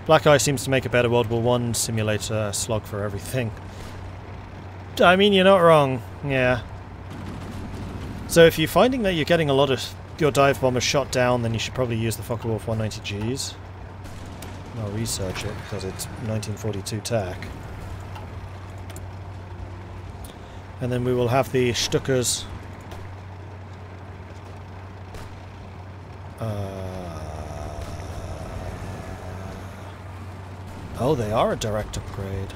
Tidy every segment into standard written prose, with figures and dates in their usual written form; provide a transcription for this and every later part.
Black Eye seems to make a better World War One simulator slog for everything. I mean, you're not wrong. Yeah. So if you're finding that you're getting a lot of your dive bombers shot down, then you should probably use the Focke-Wulf 190Gs. I'll research it because it's 1942 tech. And then we will have the Stuckers. Oh, they are a direct upgrade.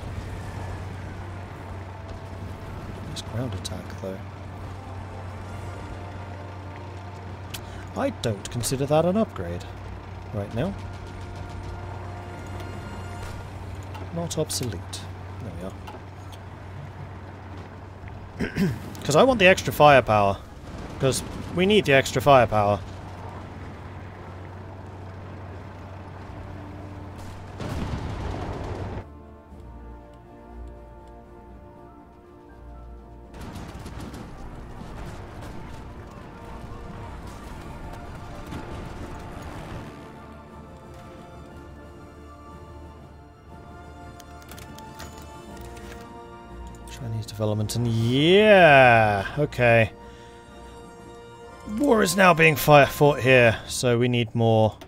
Nice ground attack, though. I don't consider that an upgrade right now. Not obsolete. There we are. Because I want the extra firepower. Because we need the extra firepower. Chinese development, and yeah, okay. War is now being fought here, so we need more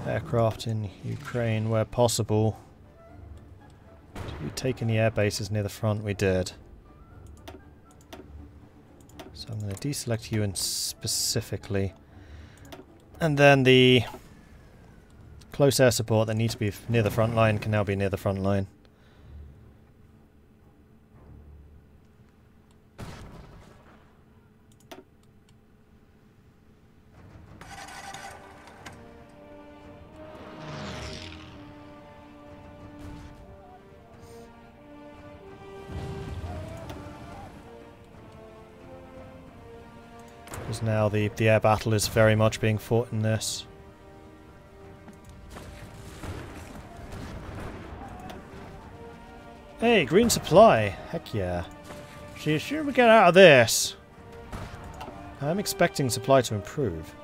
aircraft in Ukraine where possible. Did we take any air bases near the front? We did. So I'm going to deselect you specifically. And then the close air support that needs to be near the front line can now be near the front line. Because now the air battle is very much being fought in this. Hey, green supply! Heck yeah. Should we get out of this? I'm expecting supply to improve.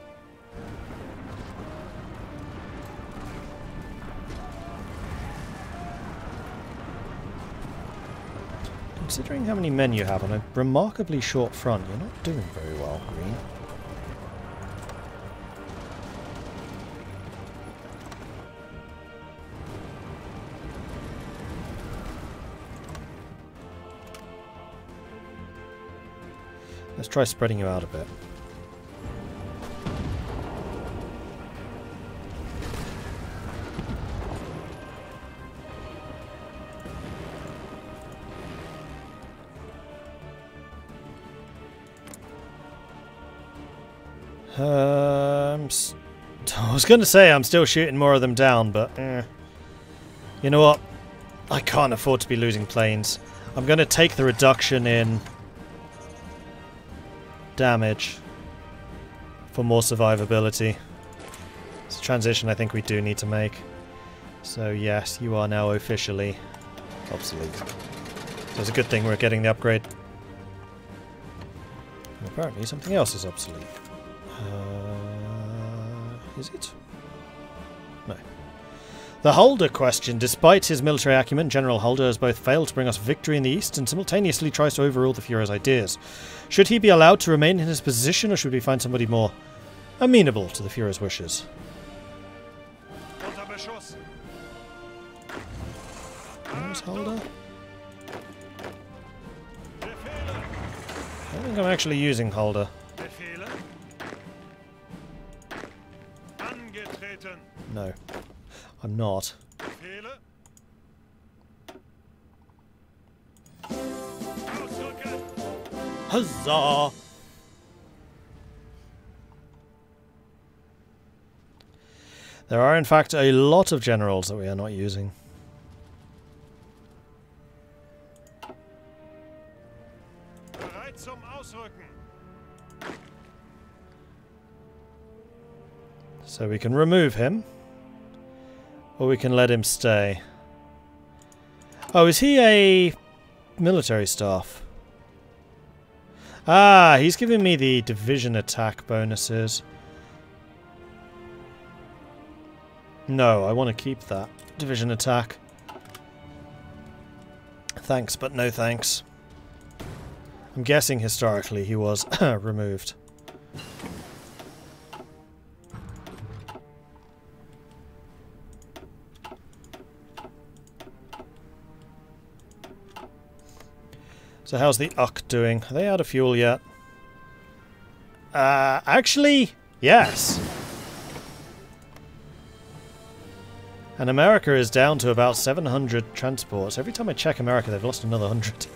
Considering how many men you have on a remarkably short front, you're not doing very well, Green. Let's try spreading you out a bit. I was going to say I'm still shooting more of them down, but you know what? I can't afford to be losing planes. I'm going to take the reduction in damage for more survivability. It's a transition I think we do need to make. So yes, you are now officially obsolete. So it's a good thing we're getting the upgrade. And apparently something else is obsolete. Is it? No. The Holder question. Despite his military acumen, General Holder has both failed to bring us victory in the east and simultaneously tries to overrule the Fuhrer's ideas. Should he be allowed to remain in his position, or should we find somebody more amenable to the Fuhrer's wishes? Where's Holder? I don't think I'm actually using Holder. No, I'm not. Huzzah! There are in fact a lot of generals that we are not using. So we can remove him. Or we can let him stay. Oh, is he a military staff? Ah, he's giving me the division attack bonuses. No, I want to keep that division attack. Thanks, but no thanks. I'm guessing historically he was removed. So how's the UC doing? Are they out of fuel yet? Actually, yes. And America is down to about 700 transports. Every time I check America, they've lost another 100.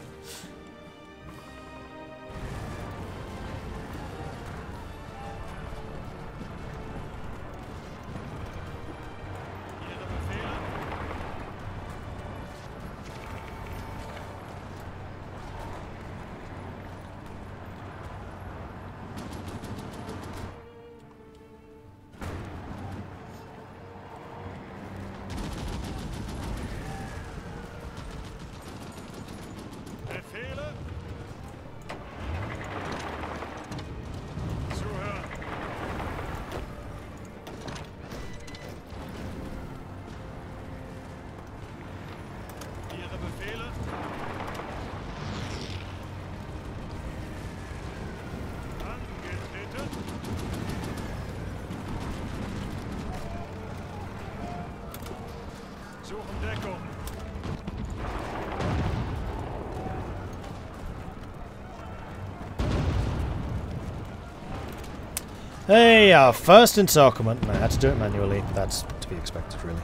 Hey, our first encirclement. I had to do it manually. That's to be expected, really.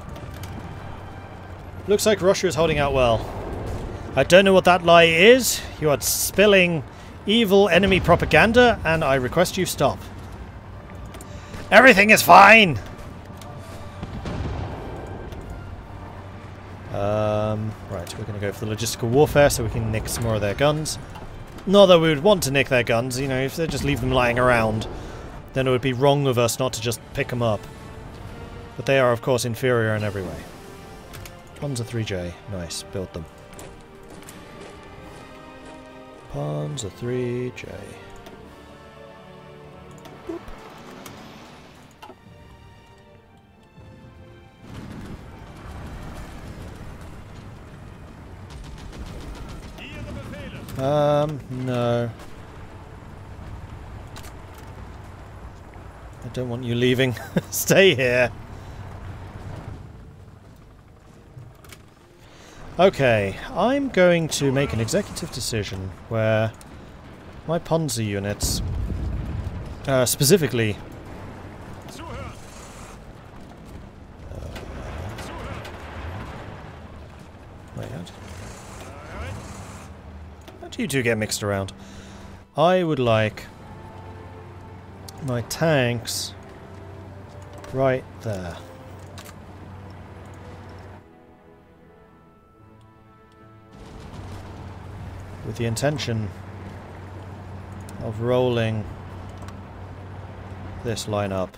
Looks like Russia is holding out well. I don't know what that lie is. You are spilling evil enemy propaganda, and I request you stop. Everything is fine! Right, we're going to go for the logistical warfare so we can nick some more of their guns. Not that we would want to nick their guns, you know, if they just leave them lying around, then it would be wrong of us not to just pick them up. But they are, of course, inferior in every way. Panzer 3J. Nice. Build them. Panzer 3J. Boop. No. I don't want you leaving. Stay here. Okay, I'm going to make an executive decision where my Panzer units, specifically... wait, how do you two get mixed around? I would like my tanks right there. With the intention of rolling this line up.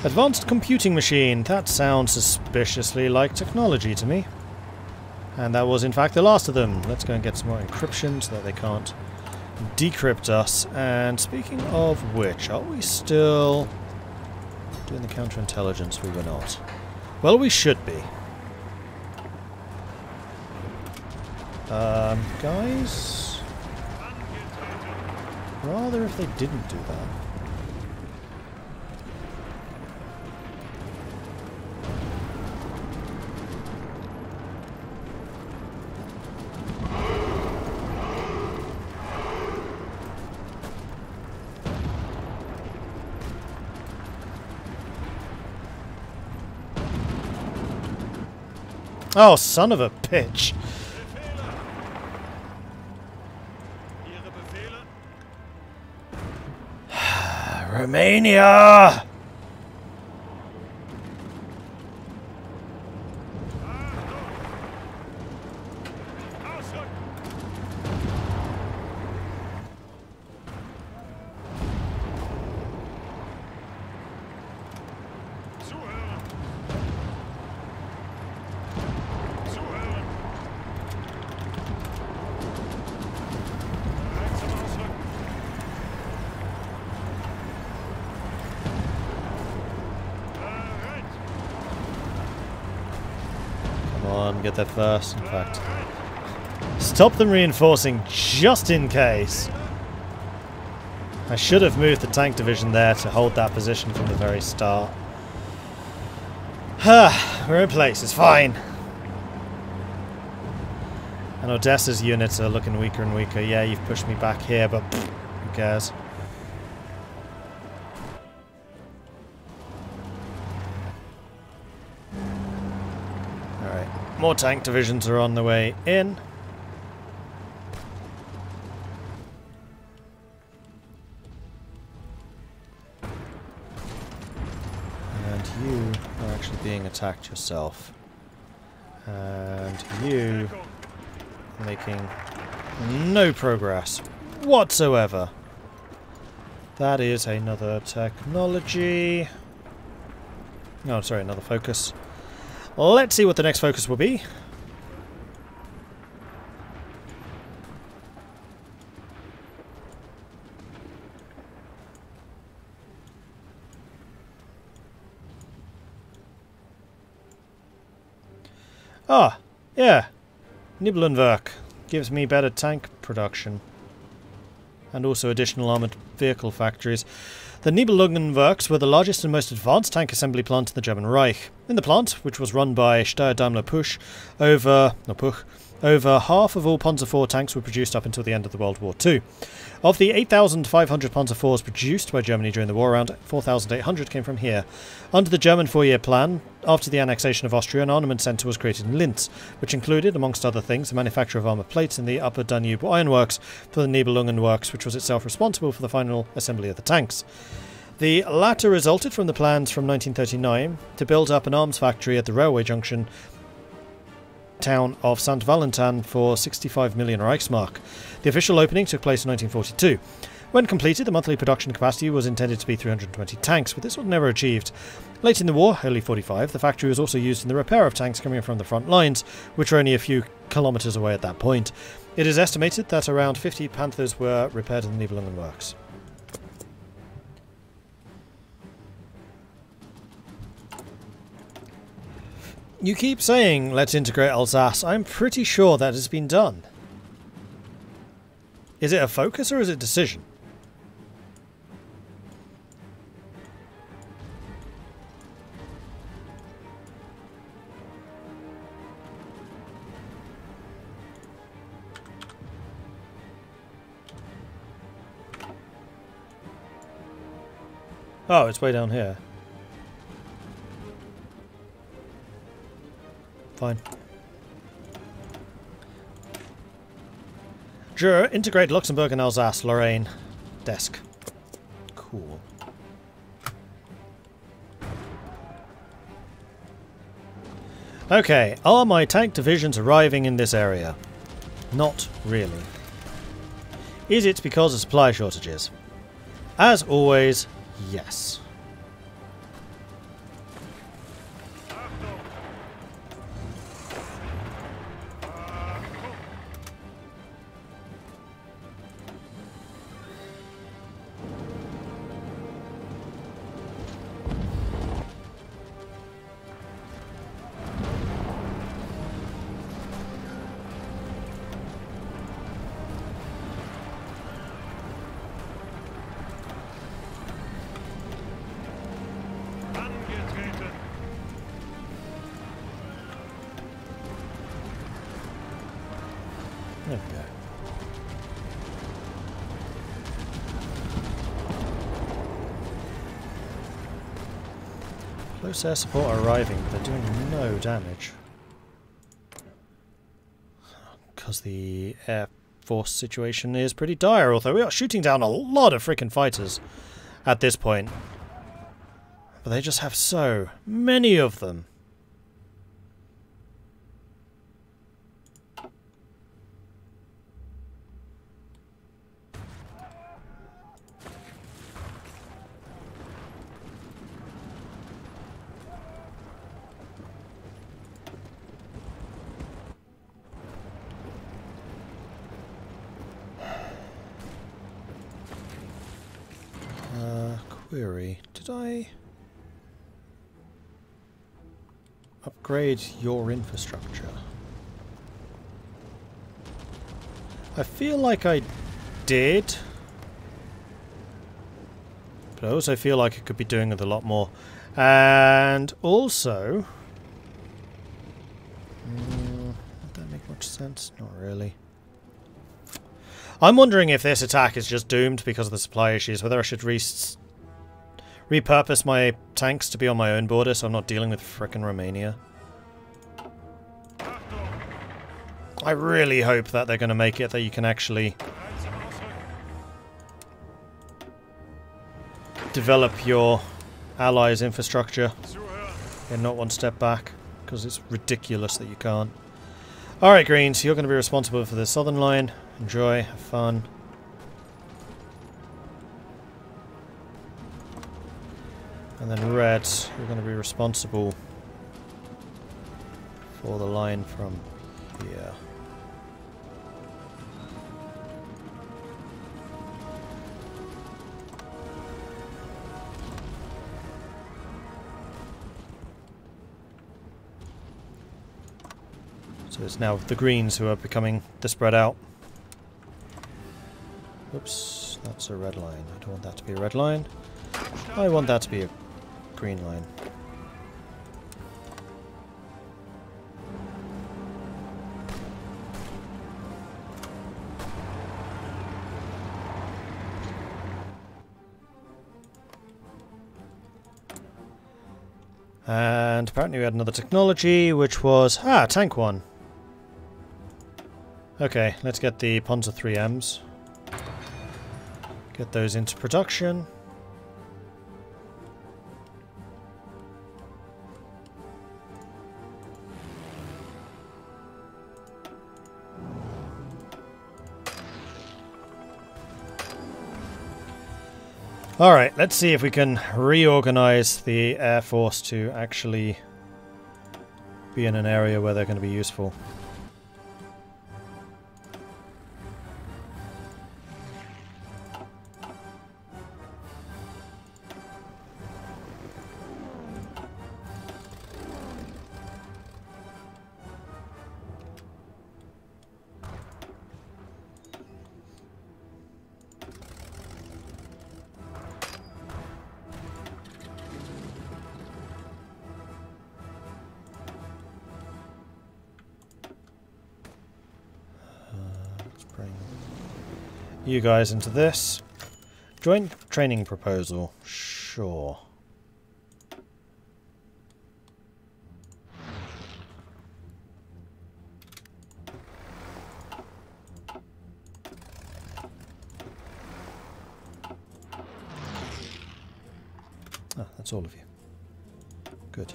Advanced computing machine. That sounds suspiciously like technology to me. And that was in fact the last of them. Let's go and get some more encryption so that they can't decrypt us. And speaking of which, are we still doing the counterintelligence? We were not. Well, we should be. Guys? Rather if they didn't do that. Oh, son of a bitch. Romania! Get there first, in fact. Stop them reinforcing just in case. I should have moved the tank division there to hold that position from the very start. We're in place, it's fine. And Odessa's units are looking weaker and weaker. Yeah, you've pushed me back here, but pfft, who cares? More tank divisions are on the way in. And you are actually being attacked yourself. And you are making no progress whatsoever. That is another technology. No, sorry, another focus. Let's see what the next focus will be. Ah, yeah. Nibelungenwerk gives me better tank production. And also additional armoured vehicle factories. The Nibelungenwerks were the largest and most advanced tank assembly plant in the German Reich. In the plant, which was run by Steyr Daimler Puch, over half of all Panzer IV tanks were produced up until the end of the World War II. Of the 8,500 Panzer IVs produced by Germany during the war, around 4,800 came from here. Under the German four-year plan, after the annexation of Austria, an armament centre was created in Linz, which included, amongst other things, the manufacture of armour plates in the Upper Danube Ironworks for the Nibelungenwerks, which was itself responsible for the final assembly of the tanks. The latter resulted from the plans from 1939 to build up an arms factory at the railway junction town of St. Valentin for 65 million Reichsmark. The official opening took place in 1942. When completed, the monthly production capacity was intended to be 320 tanks, but this was never achieved. Late in the war, early 45, the factory was also used in the repair of tanks coming from the front lines, which were only a few kilometres away at that point. It is estimated that around 50 Panthers were repaired in the Nibelungenwerks. You keep saying, let's integrate Alsace. I'm pretty sure that has been done. Is it a focus or is it decision? Oh, it's way down here. Fine. Jura, integrate Luxembourg and Alsace, Lorraine. Desk. Cool. Okay, are my tank divisions arriving in this area? Not really. Is it because of supply shortages? As always, yes. There we go. Close air support are arriving, but they're doing no damage. because the Air Force situation is pretty dire, although we are shooting down a lot of freaking fighters at this point. But they just have so many of them. Query, did I upgrade your infrastructure? I feel like I did, but I also feel like I could be doing with a lot more. And also, would that make much sense? Not really. I'm wondering if this attack is just doomed because of the supply issues, whether I should repurpose my tanks to be on my own border so I'm not dealing with frickin' Romania. I really hope that they're going to make it that you can actually develop your allies' infrastructure and not one step back, because it's ridiculous that you can't. Alright, Greens, you're going to be responsible for the southern line. Enjoy, have fun. And then Red, you're going to be responsible for the line from here. So it's now the Greens who are becoming the spread out. Oops, that's a red line. I don't want that to be a red line. I want that to be a green line. And apparently we had another technology, which was... tank 1. Okay, let's get the Panzer 3Ms. Get those into production. Alright, let's see if we can reorganize the Air Force to actually be in an area where they're going to be useful. You guys into this. Joint training proposal. Sure. Ah, that's all of you. Good.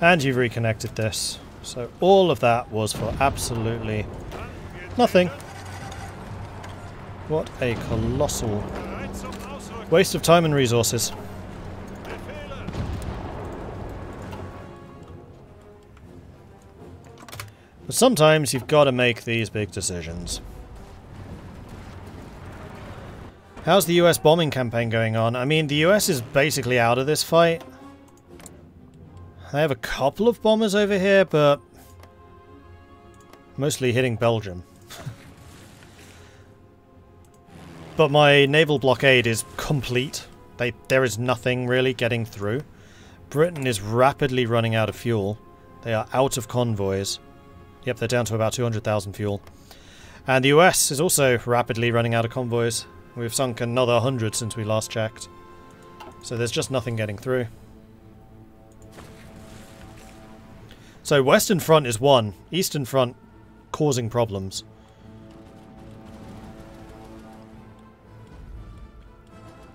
And you've reconnected this. So all of that was for absolutely nothing. What a colossal waste of time and resources. But sometimes you've got to make these big decisions. How's the US bombing campaign going on? I mean, the US is basically out of this fight. They have a couple of bombers over here, but mostly hitting Belgium. But my naval blockade is complete. There is nothing really getting through. Britain is rapidly running out of fuel. They are out of convoys. Yep, they're down to about 200,000 fuel. And the US is also rapidly running out of convoys. We've sunk another 100 since we last checked. So there's just nothing getting through. So Western Front is one, Eastern Front causing problems.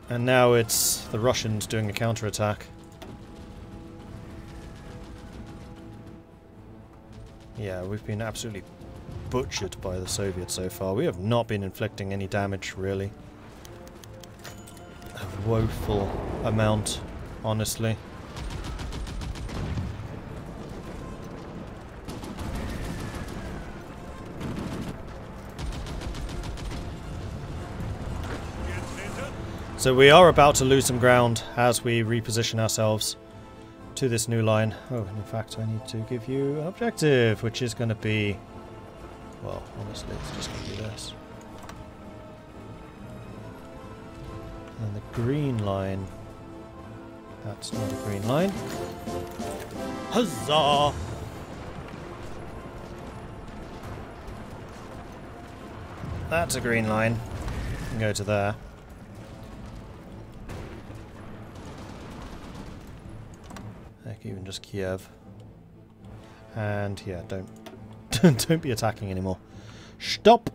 And now it's the Russians doing a counterattack. Yeah, we've been absolutely butchered by the Soviets so far. We have not been inflicting any damage, really. A woeful amount, honestly. So we are about to lose some ground as we reposition ourselves to this new line. Oh, and in fact I need to give you an objective, which is going to be... well, honestly, it's just going to be this. And the green line... that's not a green line. Huzzah! That's a green line. You can go to there. Heck, even just Kiev. And yeah, don't be attacking anymore. Stop!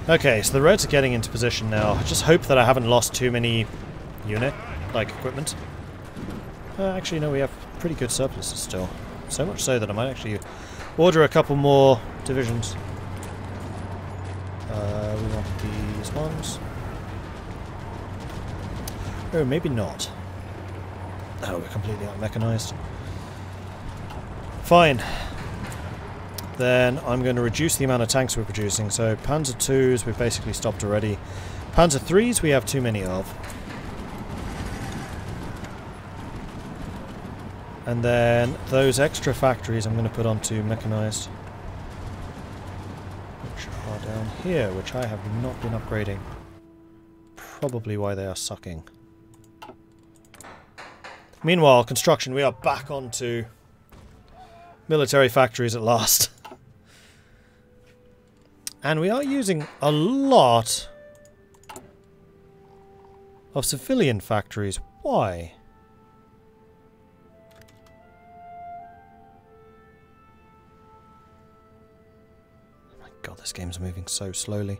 Okay, so the roads are getting into position now. I just hope that I haven't lost too many equipment. Actually, no, we have pretty good surpluses still. So much so that I might actually order a couple more divisions. We want these ones. Oh, maybe not. Oh, we're completely out-mechanized. Fine. Then I'm going to reduce the amount of tanks we're producing. So Panzer IIs we've basically stopped already. Panzer IIIs we have too many of. And then those extra factories I'm going to put onto mechanized, which are down here, which I have not been upgrading. Probably why they are sucking. Meanwhile, construction, we are back onto military factories at last. And we are using a lot of civilian factories. Why? God, this game's moving so slowly.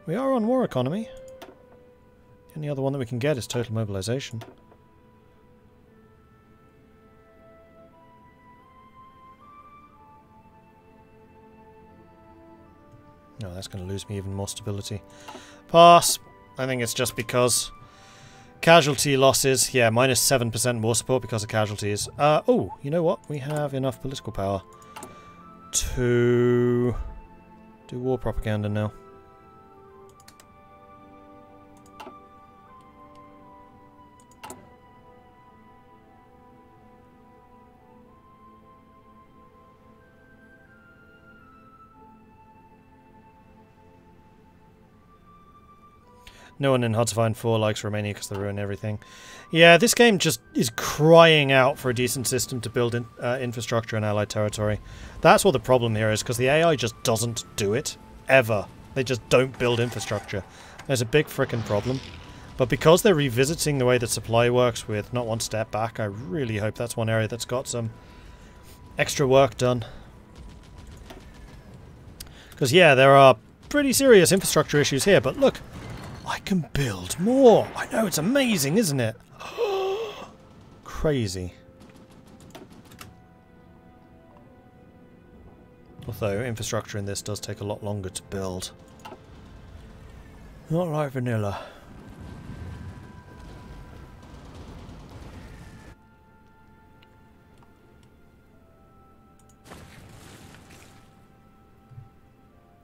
We are on war economy. The only other one that we can get is total mobilization. No, that's going to lose me even more stability. Pass. I think it's just because casualty losses. Yeah, minus 7% war support because of casualties. Oh, you know what? We have enough political power to do war propaganda now. No one in Hard-to-Find 4 likes Romania because they ruin everything. Yeah, this game just is crying out for a decent system to build infrastructure in Allied territory. That's what the problem here is, because the AI just doesn't do it. Ever. They just don't build infrastructure. There's a big frickin' problem. But because they're revisiting the way that supply works with not one step back, I really hope that's one area that's got some extra work done. Because yeah, there are pretty serious infrastructure issues here, but look, I can build more. I know, it's amazing, isn't it? Crazy. Although infrastructure in this does take a lot longer to build. Not like vanilla.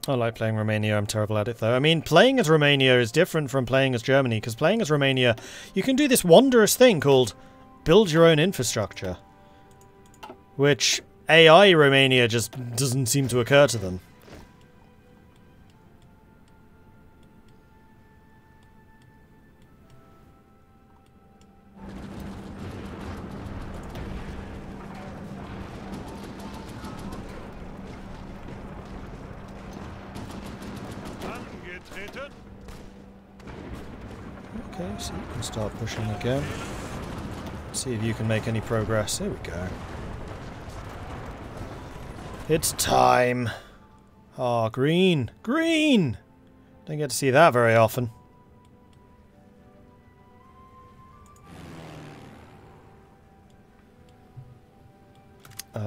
I like playing Romania, I'm terrible at it though. I mean, playing as Romania is different from playing as Germany, because playing as Romania, you can do this wondrous thing called build your own infrastructure. Which AI Romania just doesn't seem to occur to them. So you can start pushing again. See if you can make any progress. Here we go. It's time. Oh, green! Green! Don't get to see that very often. Huh.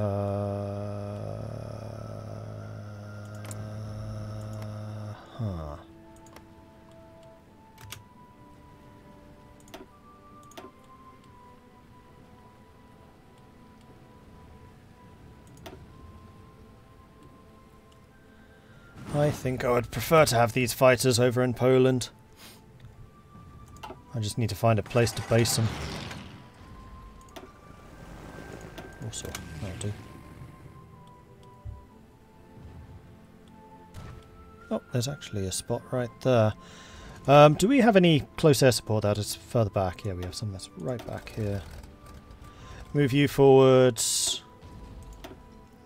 I think I would prefer to have these fighters over in Poland. I just need to find a place to base them. Also, that'll do. Oh, there's actually a spot right there. Do we have any close air support that is further back? Yeah, we have some that's right back here. Move you forwards.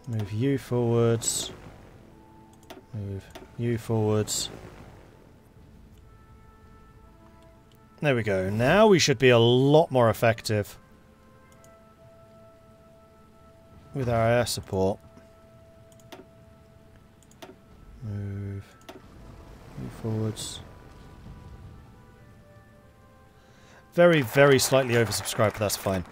Move you forwards. Move you forwards. There we go. Now we should be a lot more effective with our air support. Move you forwards. Very, very slightly oversubscribed, but that's fine.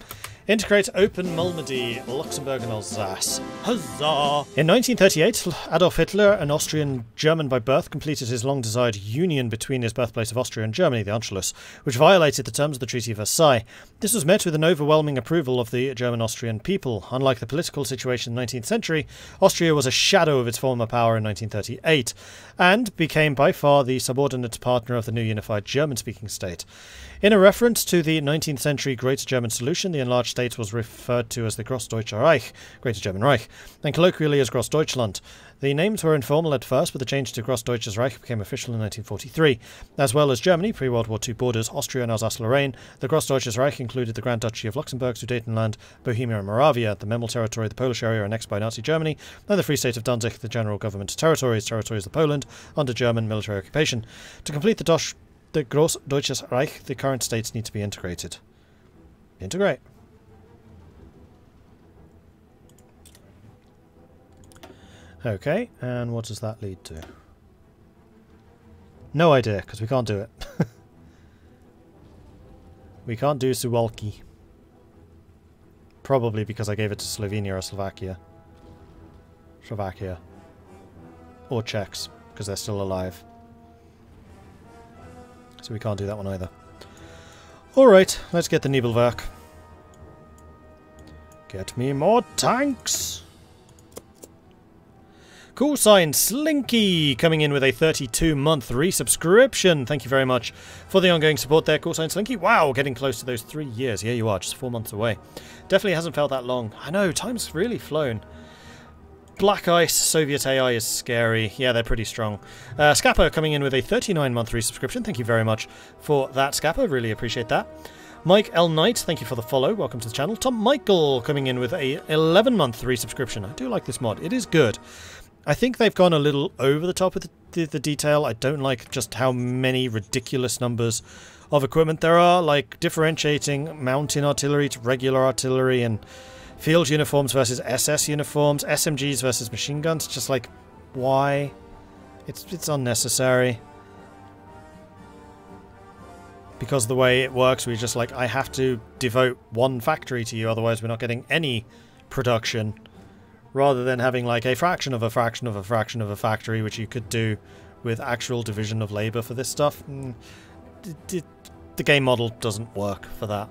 Integrate Open Malmedy, Luxembourg and Alsace. Huzzah! In 1938, Adolf Hitler, an Austrian German by birth, completed his long-desired union between his birthplace of Austria and Germany, the Anschluss, which violated the terms of the Treaty of Versailles. This was met with an overwhelming approval of the German-Austrian people. Unlike the political situation in the 19th century, Austria was a shadow of its former power in 1938, and became by far the subordinate partner of the new unified German-speaking state. In a reference to the 19th century Great German Solution, the enlarged state was referred to as the Großdeutsche Reich, Greater German Reich, and colloquially as Großdeutschland. The names were informal at first, but the change to Großdeutsches Reich became official in 1943. As well as Germany, pre-World War II borders, Austria and Alsace-Lorraine, the Großdeutsches Reich included the Grand Duchy of Luxembourg, Sudetenland, Bohemia and Moravia, the Memel territory, the Polish area annexed by Nazi Germany, and the Free State of Danzig, the general government territories of Poland, under German military occupation. To complete the Großdeutsches Reich, the current states need to be integrated. Integrate. Okay, and what does that lead to? No idea, because we can't do it. We can't do Suwalki. Probably because I gave it to Slovenia or Slovakia. Slovakia. Or Czechs, because they're still alive. So we can't do that one either. Alright, let's get the Nebelwerk. Get me more tanks! Cool sign Slinky coming in with a 32-month resubscription. Thank you very much for the ongoing support there, Cool sign Slinky. Wow, getting close to those 3 years. Here you are, just 4 months away. Definitely hasn't felt that long. I know, time's really flown. Black Ice, Soviet AI is scary. Yeah, they're pretty strong. Scappa coming in with a 39-month resubscription. Thank you very much for that, Scappa. Really appreciate that. Mike L. Knight, thank you for the follow. Welcome to the channel. Tom Michael coming in with a 11-month resubscription. I do like this mod. It is good. I think they've gone a little over the top with the detail. I don't like just how many ridiculous numbers of equipment there are, like differentiating mountain artillery to regular artillery and field uniforms versus SS uniforms, SMGs versus machine guns. Just like, why? It's unnecessary. Because the way it works, we're just like, I have to devote one factory to you, otherwise we're not getting any production. Rather than having like a fraction of a fraction of a fraction of a factory, which you could do with actual division of labor for this stuff. The game model doesn't work for that.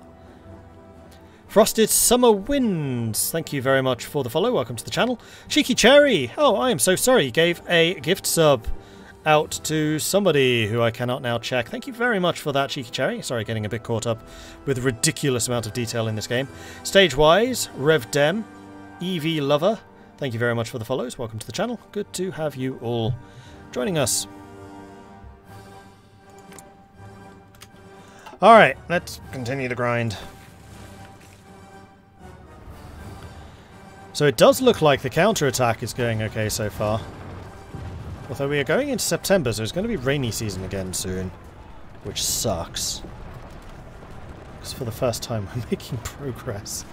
Frosted Summer Winds, thank you very much for the follow. Welcome to the channel. Cheeky Cherry, oh, I am so sorry. Gave a gift sub out to somebody who I cannot now check. Thank you very much for that, Cheeky Cherry. Sorry, getting a bit caught up with a ridiculous amount of detail in this game. Stage-wise, Rev Dem, EV Lover, thank you very much for the follows. Welcome to the channel. Good to have you all joining us. Alright, let's continue the grind. So it does look like the counter-attack is going okay so far. Although we are going into September, so it's going to be rainy season again soon. Which sucks. because for the first time we're making progress.